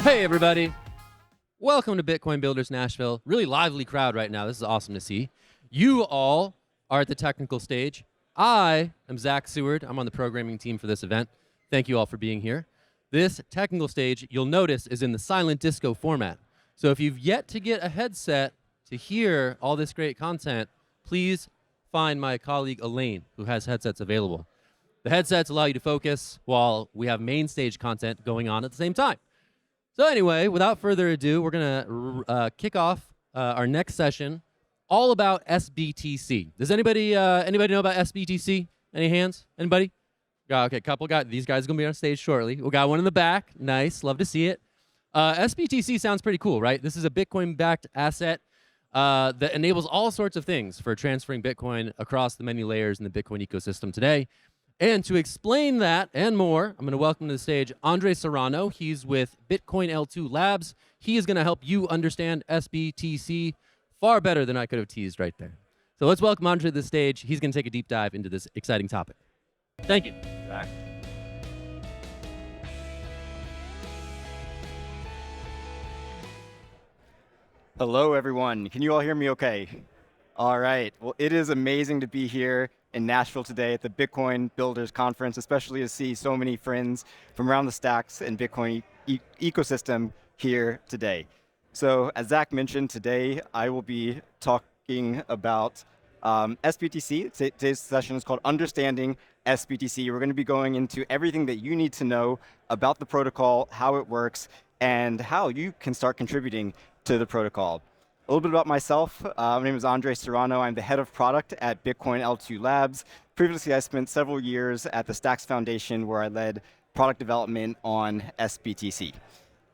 Hey, everybody. Welcome to Bitcoin Builders Nashville. Really lively crowd right now. This is awesome to see. You all are at the technical stage. I am Zach Seward. I'm on the programming team for this event. Thank you all for being here. This technical stage, you'll notice, is in the silent disco format. So if you've yet to get a headset to hear all this great content, please find my colleague Elaine, who has headsets available. The headsets allow you to focus while we have main stage content going on at the same time. So anyway, without further ado, we're going to kick off our next session, all about sBTC. Does anybody know about sBTC? Any hands? Anybody? Okay, couple got these guys are going to be on stage shortly. We got one in the back. Nice, love to see it. sBTC sounds pretty cool, right? This is a Bitcoin-backed asset that enables all sorts of things for transferring Bitcoin across the many layers in the Bitcoin ecosystem today. And to explain that and more, I'm going to welcome to the stage Andre Serrano. He's with Bitcoin L2 Labs. He is going to help you understand sBTC far better than I could have teased right there. So let's welcome Andre to the stage. He's going to take a deep dive into this exciting topic. Thank you. Zach. Hello, everyone. Can you all hear me okay? All right. Well, it is amazing to be here in Nashville today at the Bitcoin Builders Conference, especially to see so many friends from around the stacks and Bitcoin ecosystem here today. So as Zach mentioned, today I will be talking about sBTC. Today's session is called Understanding sBTC. We're going to be going into everything that you need to know about the protocol, how it works, and how you can start contributing to the protocol. A little bit about myself. My name is Andre Serrano. I'm the head of product at Bitcoin L2 Labs. Previously, I spent several years at the Stacks Foundation where I led product development on sBTC.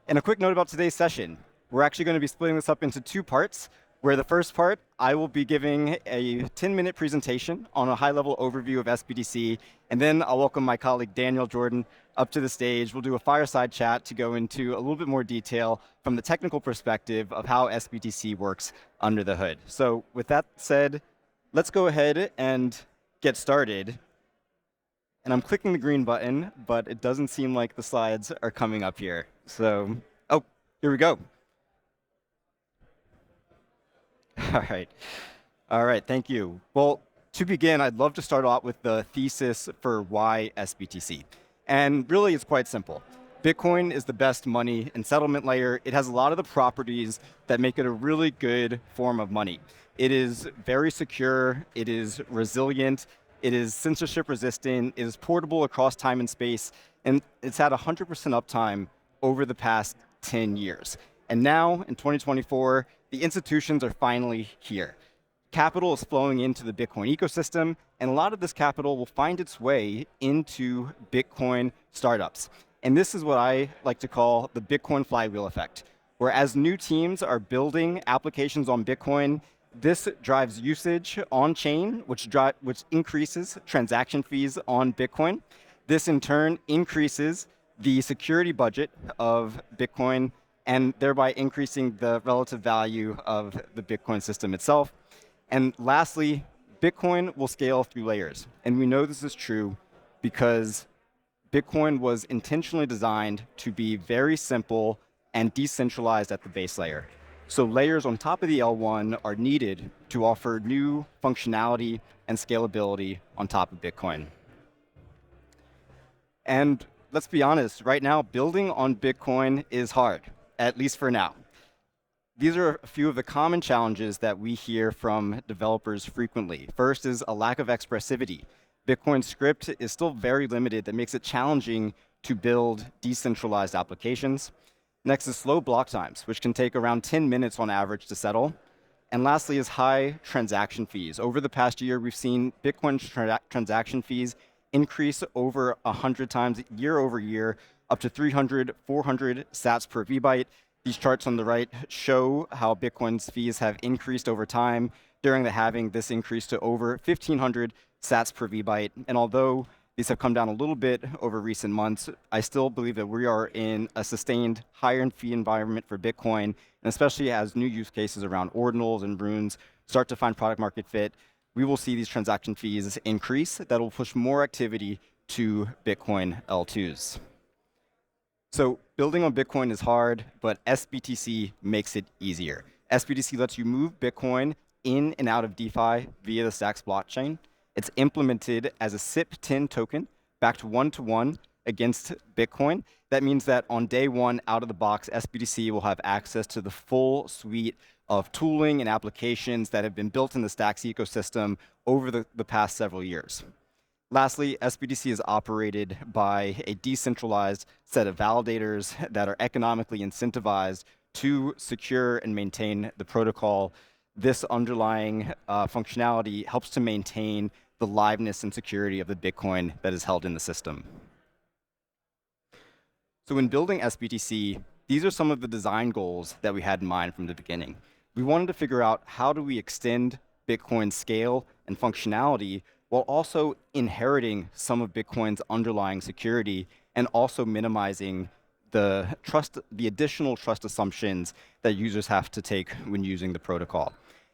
And a quick note about today's session. We're actually going to be splitting this up into two parts, where the first part, I will be giving a 10-minute presentation on a high-level overview of sBTC, and then I'll welcome my colleague Daniel Jordan up to the stage. We'll do a fireside chat to go into a little bit more detail from the technical perspective of how sBTC works under the hood. So with that said, let's go ahead and get started. And I'm clicking the green button, but it doesn't seem like the slides are coming up here. So, oh, here we go. All right, thank you. Well, to begin, I'd love to start out with the thesis for why sBTC. And really, it's quite simple. Bitcoin is the best money and settlement layer. It has a lot of the properties that make it a really good form of money. It is very secure, it is resilient, it is censorship resistant, it is portable across time and space, and it's had 100% uptime over the past 10 years. And now, in 2024, the institutions are finally here. Capital is flowing into the Bitcoin ecosystem, and a lot of this capital will find its way into Bitcoin startups. And this is what I like to call the Bitcoin flywheel effect, where as new teams are building applications on Bitcoin, this drives usage on-chain, which increases transaction fees on Bitcoin. This, in turn, increases the security budget of Bitcoin, and thereby increasing the relative value of the Bitcoin system itself. And lastly, Bitcoin will scale through layers. And we know this is true because Bitcoin was intentionally designed to be very simple and decentralized at the base layer. So layers on top of the L1 are needed to offer new functionality and scalability on top of Bitcoin. And let's be honest, right now, building on Bitcoin is hard, at least for now. These are a few of the common challenges that we hear from developers frequently. First is a lack of expressivity. Bitcoin script is still very limited. That makes it challenging to build decentralized applications. Next is slow block times, which can take around 10 minutes on average to settle. And lastly is high transaction fees. Over the past year, we've seen Bitcoin transaction fees increase over 100 times year over year, up to 300, 400 sats per VByte. These charts on the right show how Bitcoin's fees have increased over time. During the halving, this increased to over 1,500 sats per VByte. And although these have come down a little bit over recent months, I still believe that we are in a sustained higher fee environment for Bitcoin, and especially as new use cases around ordinals and runes start to find product market fit, we will see these transaction fees increase. That will push more activity to Bitcoin L2s. So building on Bitcoin is hard, but sBTC makes it easier. sBTC lets you move Bitcoin in and out of DeFi via the Stacks blockchain. It's implemented as a SIP-10 token backed one-to-one against Bitcoin. That means that on day one, out of the box, sBTC will have access to the full suite of tooling and applications that have been built in the Stacks ecosystem over the past several years. Lastly, sBTC is operated by a decentralized set of validators that are economically incentivized to secure and maintain the protocol. This underlying functionality helps to maintain the liveness and security of the Bitcoin that is held in the system. So when building sBTC, these are some of the design goals that we had in mind from the beginning. We wanted to figure out how do we extend Bitcoin's scale and functionality while also inheriting some of Bitcoin's underlying security and also minimizing the additional trust assumptions that users have to take when using the protocol.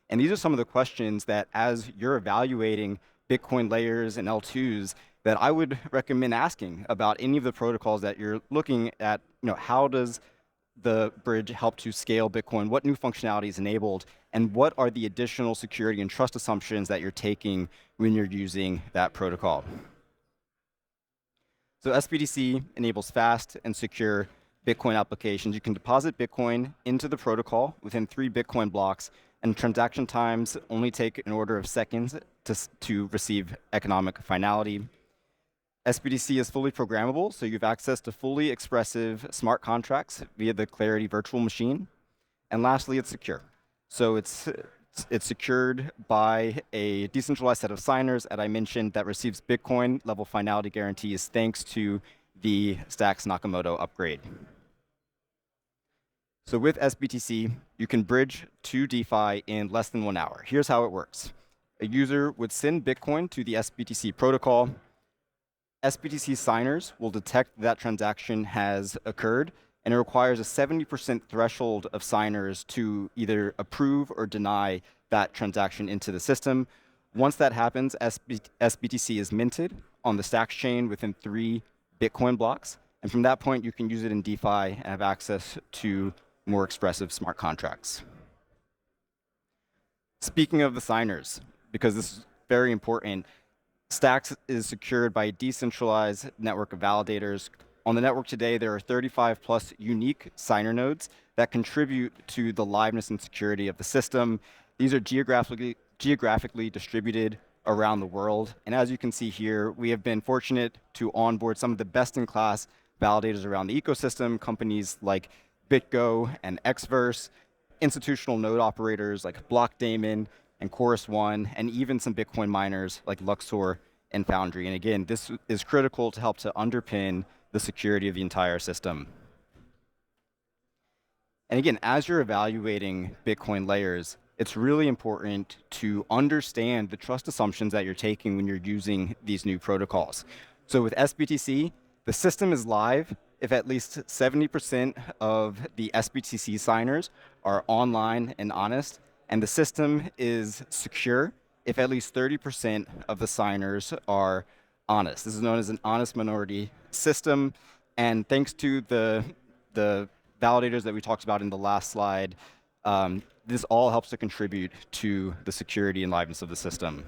And these are some of the questions that, as you're evaluating Bitcoin layers and L2s, that I would recommend asking about any of the protocols that you're looking at. How does the bridge help to scale Bitcoin? What new functionality is enabled? And what are the additional security and trust assumptions that you're taking when you're using that protocol? So sBTC enables fast and secure Bitcoin applications. You can deposit Bitcoin into the protocol within 3 Bitcoin blocks, and transaction times only take an order of seconds to receive economic finality. sBTC is fully programmable, so you have access to fully expressive smart contracts via the Clarity virtual machine. And lastly, it's secure. So it's secured by a decentralized set of signers, as I mentioned, that receives Bitcoin level finality guarantees thanks to the Stacks Nakamoto upgrade. So with sBTC, you can bridge to DeFi in less than 1 hour. Here's how it works. A user would send Bitcoin to the sBTC protocol. sBTC signers will detect that transaction has occurred, and it requires a 70% threshold of signers to either approve or deny that transaction into the system. Once that happens, sBTC is minted on the Stacks chain within 3 Bitcoin blocks. And from that point, you can use it in DeFi and have access to more expressive smart contracts. Speaking of the signers, because this is very important, Stacks is secured by a decentralized network of validators. On the network today, there are 35 plus unique signer nodes that contribute to the liveness and security of the system. These are geographically distributed around the world. And as you can see here, we have been fortunate to onboard some of the best-in-class validators around the ecosystem, companies like BitGo and Xverse, institutional node operators like Blockdaemon and Chorus One, and even some Bitcoin miners like Luxor and Foundry. And again, this is critical to help to underpin the security of the entire system. And again, as you're evaluating Bitcoin layers, it's really important to understand the trust assumptions that you're taking when you're using these new protocols. So with sBTC, the system is live if at least 70% of the sBTC signers are online and honest, and the system is secure if at least 30% of the signers are honest. This is known as an honest minority system, and thanks to the validators that we talked about in the last slide, this all helps to contribute to the security and liveness of the system.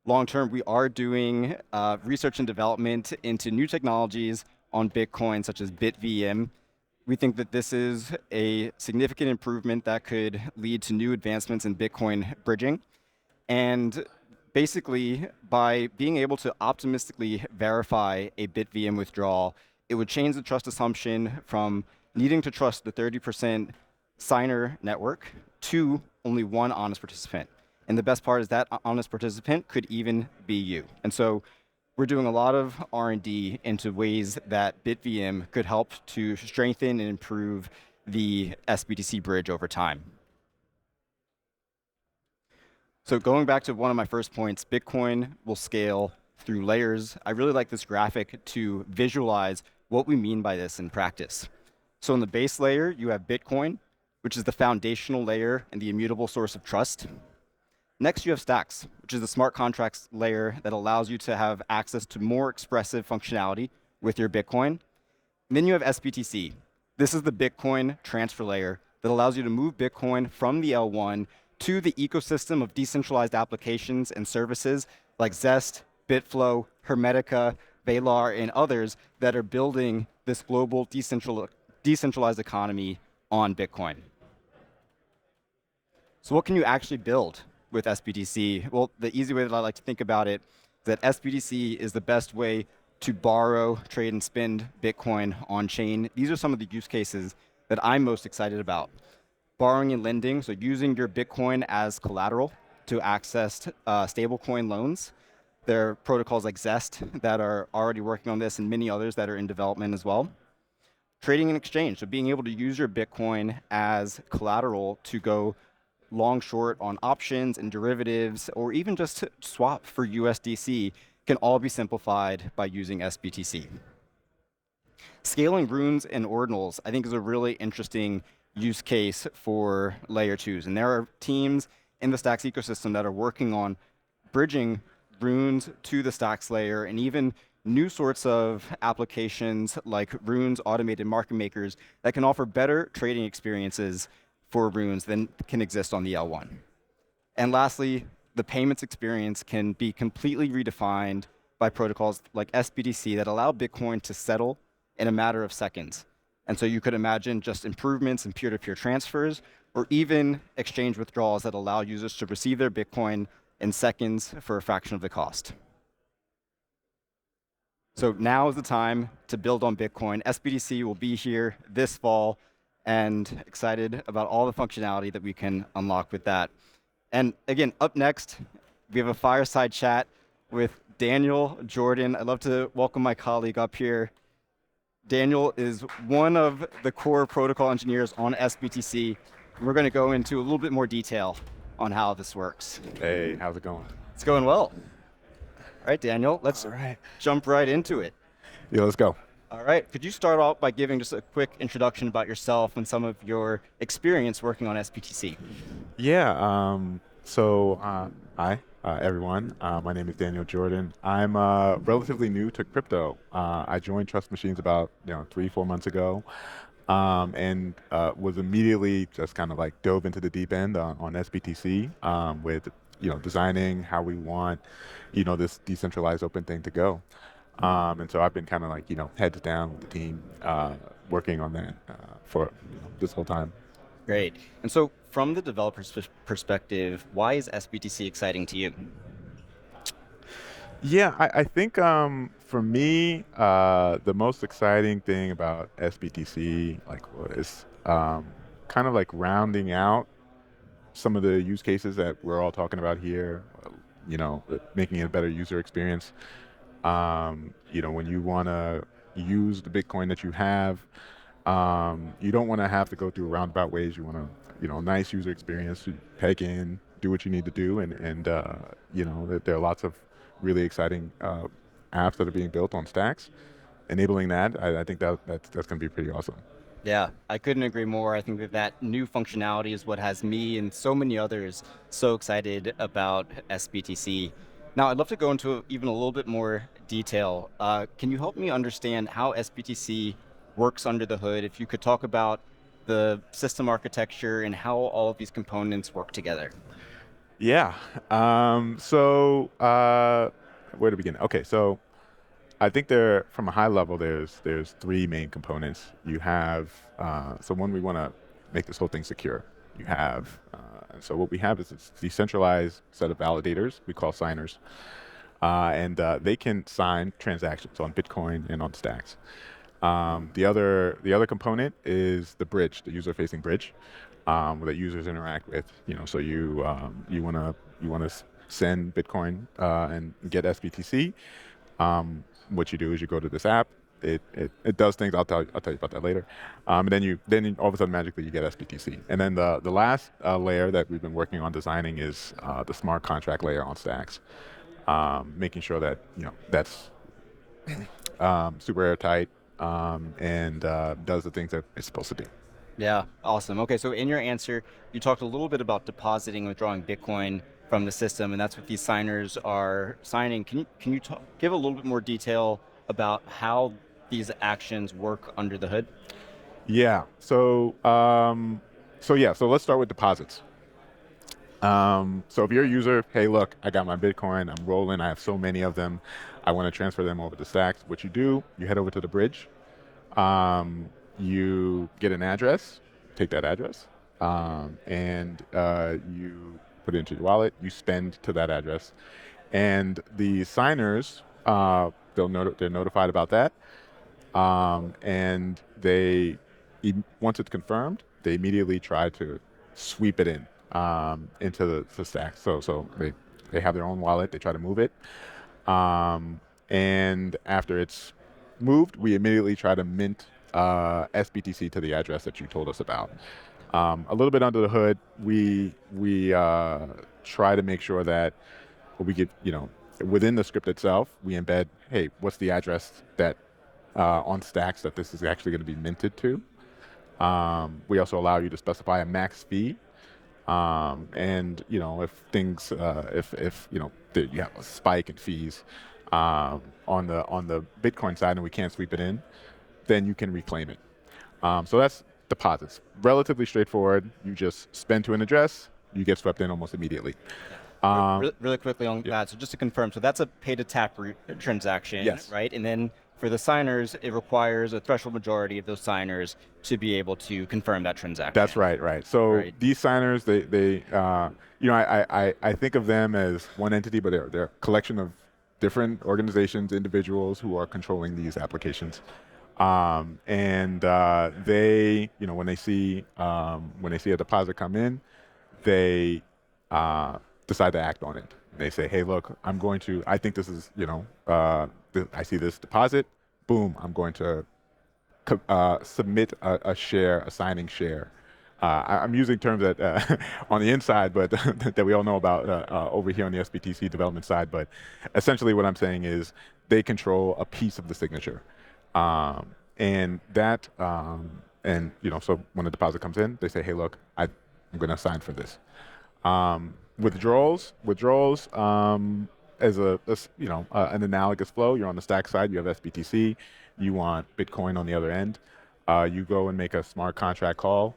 Long term, we are doing research and development into new technologies on Bitcoin, such as BitVM. We think that this is a significant improvement that could lead to new advancements in Bitcoin bridging. And basically, by being able to optimistically verify a BitVM withdrawal, it would change the trust assumption from needing to trust the 30% signer network to only one honest participant. And the best part is that honest participant could even be you. And so we're doing a lot of R&D into ways that BitVM could help to strengthen and improve the sBTC bridge over time. So going back to one of my first points, Bitcoin will scale through layers. I really like this graphic to visualize what we mean by this in practice. So in the base layer, you have Bitcoin, which is the foundational layer and the immutable source of trust. Next, you have Stacks, which is the smart contracts layer that allows you to have access to more expressive functionality with your Bitcoin. And then you have sBTC. This is the Bitcoin transfer layer that allows you to move Bitcoin from the L1 to the ecosystem of decentralized applications and services like Zest, Bitflow, Hermetica, Velar, and others that are building this global decentralized economy on Bitcoin. So what can you actually build with sBTC? Well, the easy way that I like to think about it is that sBTC is the best way to borrow, trade, and spend Bitcoin on chain. These are some of the use cases that I'm most excited about. Borrowing and lending, so using your Bitcoin as collateral to access stablecoin loans. There are protocols like Zest that are already working on this and many others that are in development as well. Trading and exchange, so being able to use your Bitcoin as collateral to go long short on options and derivatives, or even just to swap for USDC can all be simplified by using sBTC. Scaling runes and ordinals, I think, is a really interesting use case for layer 2s. And there are teams in the Stacks ecosystem that are working on bridging runes to the Stacks layer, and even new sorts of applications like runes automated market makers that can offer better trading experiences for runes than can exist on the L1. And lastly, the payments experience can be completely redefined by protocols like sBTC that allow Bitcoin to settle in a matter of seconds. And so you could imagine just improvements in peer-to-peer transfers, or even exchange withdrawals that allow users to receive their Bitcoin in seconds for a fraction of the cost. So now is the time to build on Bitcoin. sBTC will be here this fall, and excited about all the functionality that we can unlock with that. And again, up next, we have a fireside chat with Daniel Jordan. I'd love to welcome my colleague up here. Daniel is one of the core protocol engineers on sBTC. We're going to go into a little bit more detail on how this works. Hey, how's it going? It's going well. All right, Daniel, let's jump right into it. Yeah, let's go. All right, could you start off by giving just a quick introduction about yourself and some of your experience working on sBTC? Yeah, hi, everyone. My name is Daniel Jordan. I'm relatively new to crypto. I joined Trust Machines about 3-4 months ago, and was immediately just kind of like dove into the deep end on sBTC with designing how we want this decentralized open thing to go. And so I've been kind of like heads down with the team working on that for this whole time. Great. And so from the developer's perspective, why is sBTC exciting to you? Yeah, I think for me, the most exciting thing about sBTC is kind of like rounding out some of the use cases that we're all talking about here, making it a better user experience. When you want to use the Bitcoin that you have, you don't want to have to go through roundabout ways. You want a nice user experience to peg in, do what you need to do, and there are lots of really exciting apps that are being built on Stacks. Enabling that, I think that's going to be pretty awesome. Yeah, I couldn't agree more. I think that new functionality is what has me and so many others so excited about sBTC. Now, I'd love to go into even a little bit more detail. Can you help me understand how sBTC works under the hood? If you could talk about the system architecture and how all of these components work together. Yeah. Where to begin? Okay, so I think from a high level, there's 3 main components. You have, so one, we want to make this whole thing secure. You have, and so what we have is this decentralized set of validators we call signers, and they can sign transactions on Bitcoin and on Stacks. The other component is the bridge, the user-facing bridge, that users interact with. So you want to send Bitcoin and get sBTC. What you do is you go to this app. It does things. I'll tell you about that later. And then all of a sudden magically you get sBTC. And then the last layer that we've been working on designing is the smart contract layer on Stacks, making sure that that's super airtight and does the things that it's supposed to do. Yeah, awesome. Okay, so in your answer, you talked a little bit about depositing and withdrawing Bitcoin from the system, and that's what these signers are signing. Can you give a little bit more detail about how these actions work under the hood? Yeah. So let's start with deposits. So if you're a user, hey, look, I got my Bitcoin, I'm rolling, I have so many of them, I want to transfer them over to Stacks. What you do, you head over to the bridge, you get an address, take that address, and you put it into your wallet, you spend to that address. And the signers, they're notified about that, and once it's confirmed, they immediately try to sweep it in into the stack. So they have their own wallet. They try to move it, and after it's moved, we immediately try to mint sBTC to the address that you told us about. A little bit under the hood, we try to make sure that we get, within the script itself, we embed, hey, what's the address that on Stacks that this is actually going to be minted to. We also allow you to specify a max fee. And if things, if you have a spike in fees on the Bitcoin side and we can't sweep it in, then you can reclaim it. So that's deposits. Relatively straightforward. You just spend to an address, you get swept in almost immediately. Really quickly on that, so just to confirm, so that's a pay-to-tap transaction, Yes. right? And then for the signers, it requires a threshold majority of those signers to be able to confirm that transaction. That's right. So these signers, I think of them as one entity, but they're a collection of different organizations, individuals who are controlling these applications. They, when they see a deposit come in, they decide to act on it. They say, hey, look, I think this is, I see this deposit, boom, I'm going to submit a signing share. I'm using terms that on the inside, but that we all know about over here on the sBTC development side. But essentially, what I'm saying is they control a piece of the signature, so when the deposit comes in, they say, hey, look, I'm going to sign for this. Withdrawals, as an analogous flow. You're on the stack side, you have sBTC, you want Bitcoin on the other end. You go and make a smart contract call.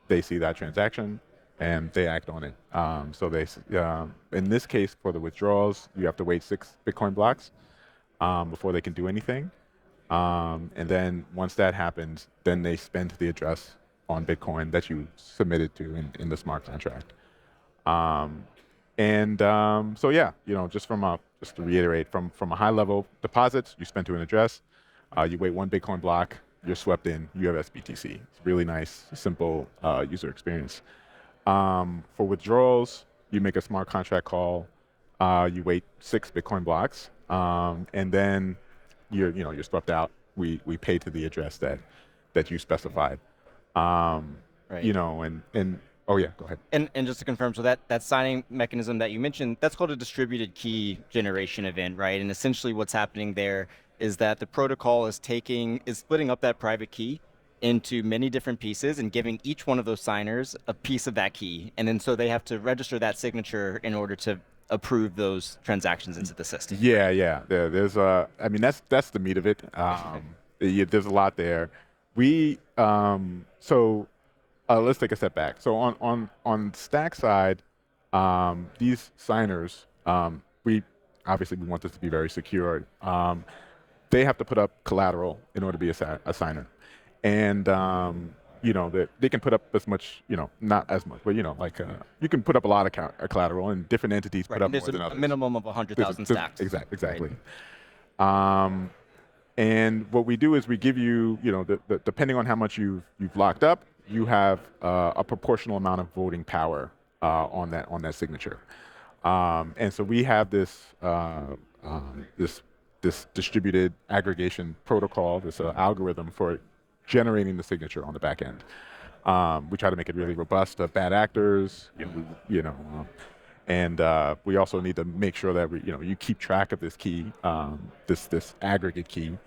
They see that transaction and they act on it. In this case, for the withdrawals, you have to wait 6 Bitcoin blocks before they can do anything. And then once that happens, then they spend the address on Bitcoin that you submitted to in the smart contract. Just to reiterate, from a high level, deposits, you spend to an address, you wait 1 Bitcoin block, you're swept in, you have sBTC. It's really nice, simple user experience. For withdrawals, you make a smart contract call, you wait 6 Bitcoin blocks, and then you're swept out. We pay to the address that you specified. Oh yeah, go ahead. And just to confirm, so that signing mechanism that you mentioned, that's called a distributed key generation event, right? And essentially what's happening there is that the protocol is splitting up that private key into many different pieces and giving each one of those signers a piece of that key. And then so they have to register that signature in order to approve those transactions into the system. Yeah. There's that's the meat of it. There's a lot there. Let's take a step back. So on Stack side, these signers, we want this to be very secure. They have to put up collateral in order to be a signer, and they can put up as much, not as much, but you can put up a lot of collateral, and different entities put up more than others. There's a minimum of 100,000 stacks. Exactly. Right. And what we do is we give you, depending on how much you've locked up, you have a proportional amount of voting power on that signature. And so we have this distributed aggregation protocol, this algorithm for generating the signature on the back end. We try to make it really robust to bad actors, and we also need to make sure that you keep track of this key, this aggregate key.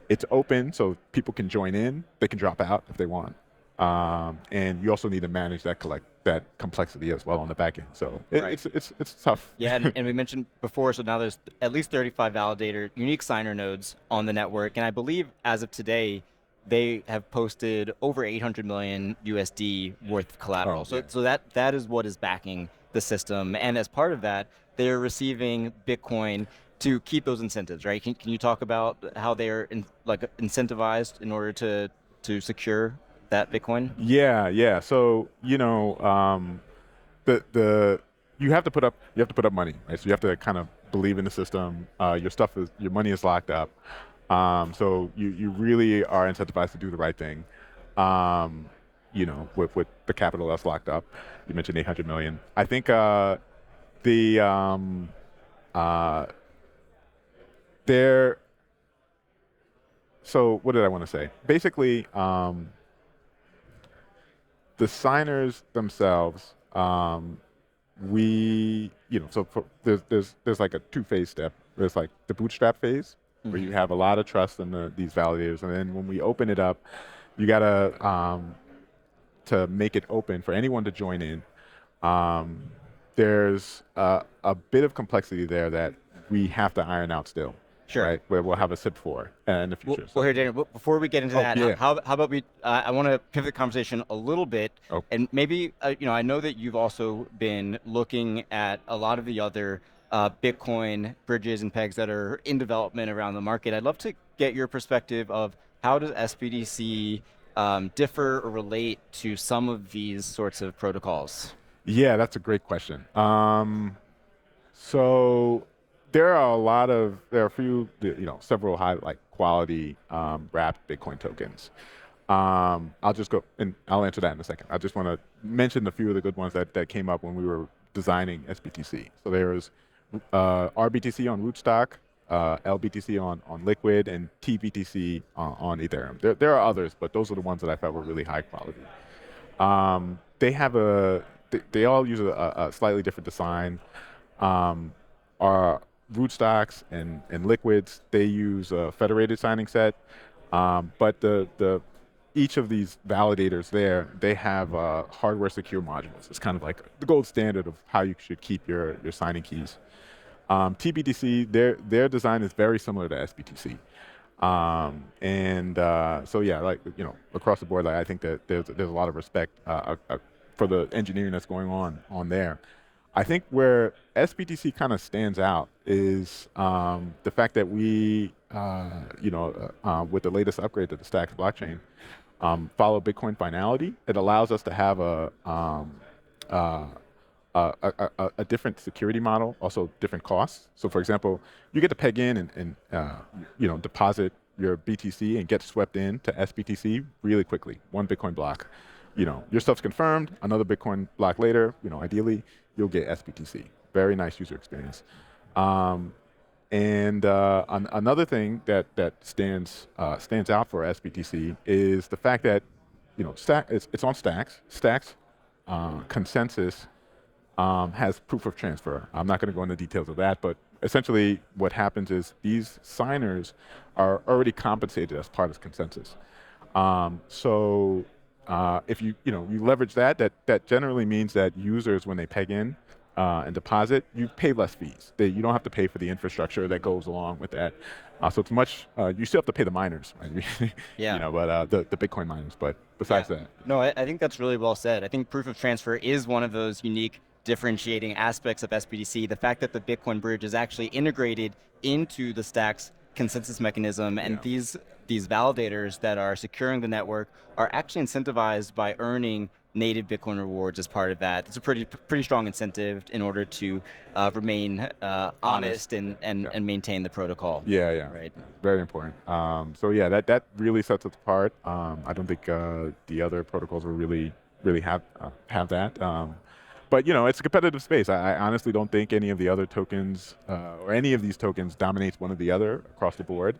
It's open, so people can join in. They can drop out if they want. And you also need to manage that complexity as well on the back end. So Right. it's tough. Yeah, and we mentioned before, so now there's at least 35 validator unique signer nodes on the network, and I believe as of today, they have posted over 800 million USD worth of collateral. Oh, So, yeah. so that is what is backing the system, and as part of that, they're receiving Bitcoin to keep those incentives, right? Can you talk about how they're incentivized in order to secure that Bitcoin? Yeah, yeah. So the you have to put up money, right? So you have to kind of believe in the system. Your money is locked up. So you really are incentivized to do the right thing. Um, with the capital that's locked up. You mentioned 800 million. I think the uh, there. So what did I want to say? Basically, the signers themselves, there's like a two-phase step. There's like the bootstrap phase, where you have a lot of trust in these validators, and then when we open it up, you gotta to make it open for anyone to join in. Um, there's a bit of complexity there that we have to iron out still, Sure. right? Where we'll have a SIP for in the Well, future. well, here, Daniel, before we get into Oh, that, yeah. how about we? I want to pivot the conversation a little bit, Oh. and maybe I know that you've also been looking at a lot of the other Bitcoin bridges and pegs that are in development around the market. I'd love to get your perspective of how does SBDC differ or relate to some of these sorts of protocols? Yeah, that's a great question. So there are a few, several high like quality wrapped Bitcoin tokens. I'll just go and I'll answer that in a second. I just want to mention a few of the good ones that came up when we were designing SBTC. So there's RBTC on Rootstock, LBTC on Liquid, and TBTC on Ethereum. There are others, but those are the ones that I felt were really high quality. They have they all use a slightly different design. Our rootstocks and liquids, they use a federated signing set. But each of these validators there, they have hardware secure modules. It's kind of like the gold standard of how you should keep your signing keys. TBTC, their design is very similar to SBTC. So yeah, across the board, I think that there's a lot of respect for the engineering that's going on there. I think where SBTC kind of stands out is the fact that with the latest upgrade to the Stacks blockchain, follow Bitcoin finality. It allows us to have uh, a different security model, also different costs. So, for example, you get to peg in and deposit your BTC and get swept in to SBTC really quickly, one Bitcoin block. Your stuff's confirmed. Another Bitcoin block later, ideally you'll get SBTC. Very nice user experience. Another thing that stands out for SBTC is the fact that it's on Stacks. Stacks consensus has proof of transfer. I'm not going to go into details of that, but essentially what happens is these signers are already compensated as part of consensus. If you leverage that generally means that users, when they peg in and deposit, you pay less fees. You don't have to pay for the infrastructure that goes along with that. So it's much. You still have to pay the miners, right? Yeah. But the Bitcoin miners. But besides that, No, I think that's really well said. I think proof of transfer is one of those unique differentiating aspects of SBDC. The fact that the Bitcoin bridge is actually integrated into the Stacks consensus mechanism, and these validators that are securing the network are actually incentivized by earning native Bitcoin rewards as part of that. It's a pretty strong incentive in order to remain honest and maintain the protocol. Yeah. Right. Very important. So yeah, that really sets us apart. I don't think the other protocols will really have that. But it's a competitive space. I honestly don't think any of the other tokens or any of these tokens dominates one or the other across the board.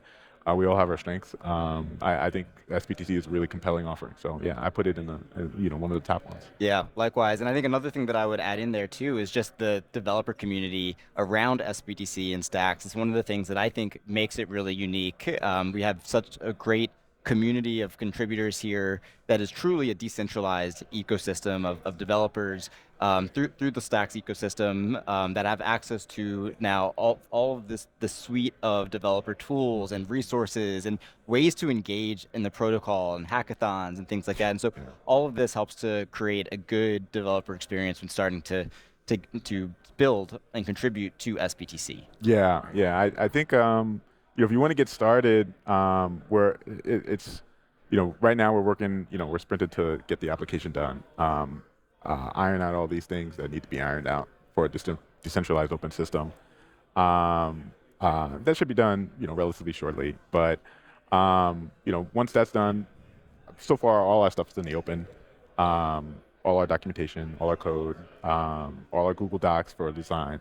We all have our strengths. I think SBTC is a really compelling offering. So yeah, I put it in one of the top ones. Yeah, likewise. And I think another thing that I would add in there too is just the developer community around SBTC and Stacks. It's one of the things that I think makes it really unique. We have such a great community of contributors here that is truly a decentralized ecosystem of developers through the Stacks ecosystem that have access to now all of the suite of developer tools and resources and ways to engage in the protocol and hackathons and things like that. And so all of this helps to create a good developer experience when starting to build and contribute to sBTC. Yeah, yeah. I think if you want to get started, it's right now we're working, we're sprinted to get the application done, iron out all these things that need to be ironed out for a decentralized open system. That should be done, relatively shortly. But once that's done, so far all our stuff is in the open. All our documentation, all our code, all our Google Docs for design,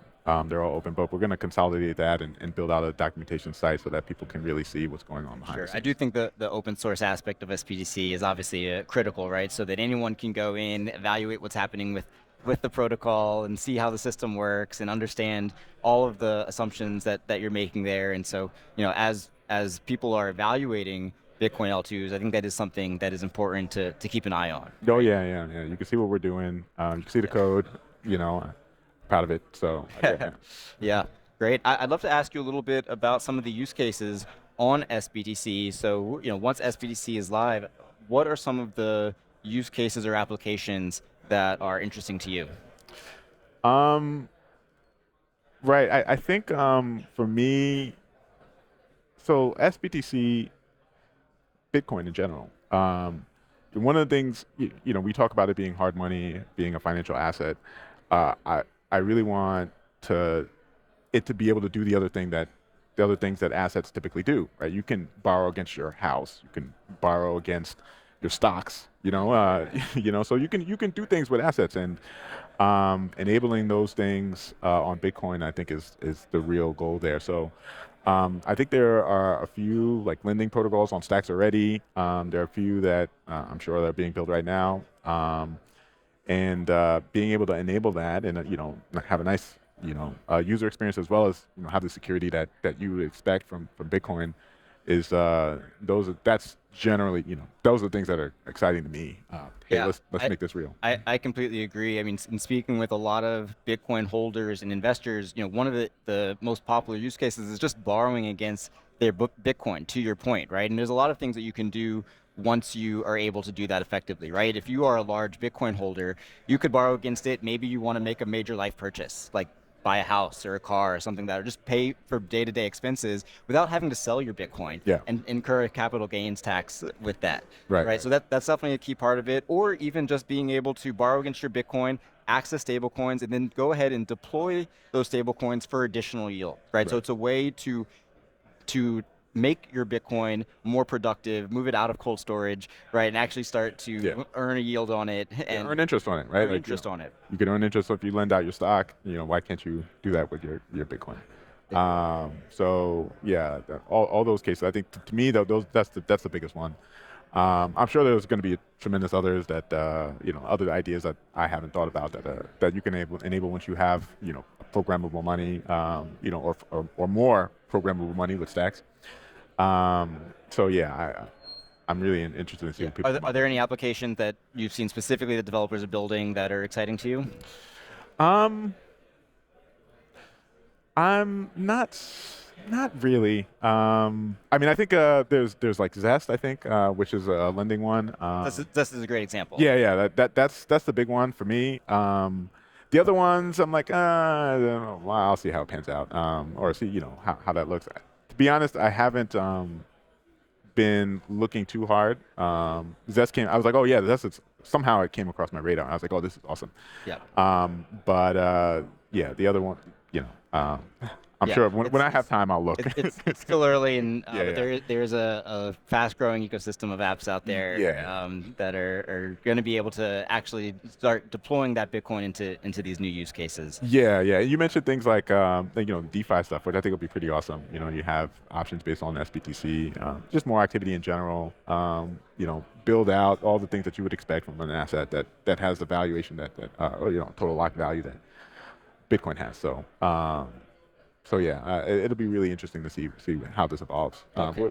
they're all open, but we're going to consolidate that and build out a documentation site so that people can really see what's going on behind the scenes. I do think the open source aspect of sBTC is obviously critical, right? So that anyone can go in, evaluate what's happening with the protocol and see how the system works and understand all of the assumptions that you're making there. And so, as people are evaluating Bitcoin L2s, I think that is something that is important to keep an eye on. Oh, yeah. You can see what we're doing. You can see the code, proud of it. So, yeah. Yeah, great. I'd love to ask you a little bit about some of the use cases on sBTC. So, once sBTC is live, what are some of the use cases or applications that are interesting to you? Right. I think for me, so sBTC, Bitcoin in general. One of the things, we talk about it being hard money, being a financial asset. I really want it to be able to do the other things that assets typically do, right? You can borrow against your house, you can borrow against your stocks, so you can do things with assets, and enabling those things on Bitcoin, I think is the real goal there. So I think there are a few like lending protocols on Stacks already. There are a few that I'm sure that are being built right now, and being able to enable that and have a nice user experience, as well as have the security that you would expect from Bitcoin, is that's generally those are the things that are exciting to me. Hey, let's make this real. I completely agree. I mean, in speaking with a lot of Bitcoin holders and investors, one of the most popular use cases is just borrowing against their Bitcoin, to your point, right? And there's a lot of things that you can do once you are able to do that effectively, right? If you are a large Bitcoin holder, you could borrow against it. Maybe you want to make a major life purchase, like buy a house or a car or something that, or just pay for day-to-day expenses without having to sell your Bitcoin and incur a capital gains tax with that. Right. So that's definitely a key part of it. Or even just being able to borrow against your Bitcoin, access stable coins, and then go ahead and deploy those stable coins for additional yield. Right. So it's a way to make your Bitcoin more productive, move it out of cold storage, right, and actually start to earn a yield on it and earn interest on it, right? Earn interest on it. You can earn interest if you lend out your stock. Why can't you do that with your Bitcoin? So yeah, all those cases. I think to me, that's the biggest one. I'm sure there's going to be tremendous others that other ideas that I haven't thought about that you can enable once you have programmable money, or more programmable money with Stacks. So yeah, I'm really interested in seeing people. Are there any applications that you've seen specifically that developers are building that are exciting to you? I'm not really. I mean, I think there's like Zest, I think, which is a lending one. Zest is a great example. Yeah. That's the big one for me. The other ones, I'm like, I don't know. Well, I'll see how it pans out, or see how that looks. To be honest, I haven't been looking too hard. Zest came. I was like, oh yeah, somehow it came across my radar. I was like, oh, this is awesome. Yeah. But yeah, the other one, I'm sure when I have time, I'll look. It's still early, and but there's a fast-growing ecosystem of apps out there that are going to be able to actually start deploying that Bitcoin into these new use cases. Yeah. You mentioned things like DeFi stuff, which I think will be pretty awesome. You have options based on SBTC, just more activity in general. Build out all the things that you would expect from an asset that has the valuation that total lock value that Bitcoin has. So. So yeah, it'll be really interesting to see how this evolves. Okay.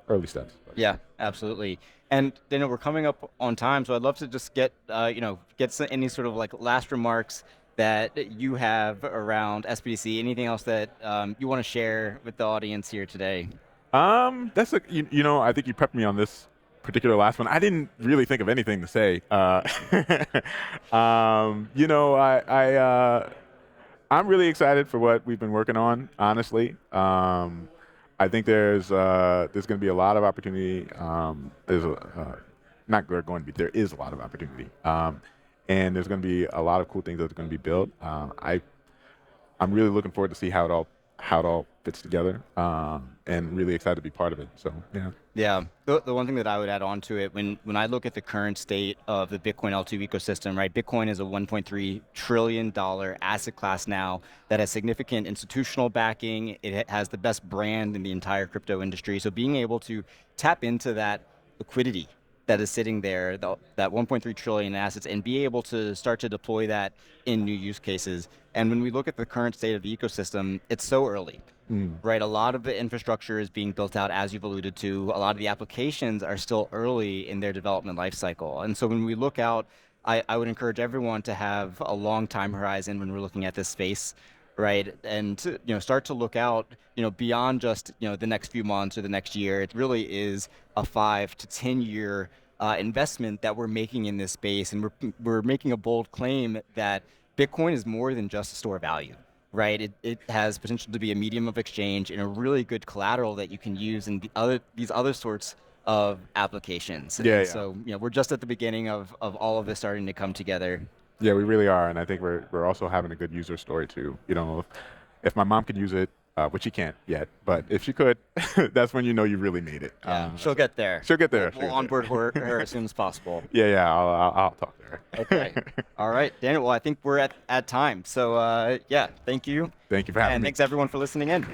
Early steps. Yeah, absolutely. And Daniel, we're coming up on time, so I'd love to just get any sort of like last remarks that you have around SBDC. Anything else that you want to share with the audience here today? That's I think you prepped me on this particular last one. I didn't really think of anything to say. I'm really excited for what we've been working on. Honestly, I think there's going to be a lot of opportunity. There is a lot of opportunity, and there's going to be a lot of cool things that are going to be built. I'm really looking forward to see how it all fits together, and really excited to be part of it. So yeah. Yeah, the one thing that I would add on to it, when I look at the current state of the Bitcoin L2 ecosystem, right? Bitcoin is a $1.3 trillion asset class now that has significant institutional backing. It has the best brand in the entire crypto industry. So being able to tap into that liquidity that is sitting there, that 1.3 trillion assets, and be able to start to deploy that in new use cases. And when we look at the current state of the ecosystem, it's so early. Right, a lot of the infrastructure is being built out, as you've alluded to. A lot of the applications are still early in their development life cycle. And so when we look out, I would encourage everyone to have a long time horizon when we're looking at this space, right? And start to look out, beyond just the next few months or the next year. It really is a 5 to 10 year investment that we're making in this space, and we're making a bold claim that Bitcoin is more than just a store of value. Right, it has potential to be a medium of exchange and a really good collateral that you can use in these other sorts of applications. Yeah. So we're just at the beginning of all of this starting to come together. Yeah, we really are, and I think we're also having a good user story too. If my mom could use it, which she can't yet, but if she could, that's when you really made it. Yeah, she'll get there. She'll get there. We'll onboard her as soon as possible. Yeah, I'll talk to her. Okay. All right, Daniel. Well, I think we're at time. So yeah, thank you. Thank you for having me. And thanks everyone for listening in.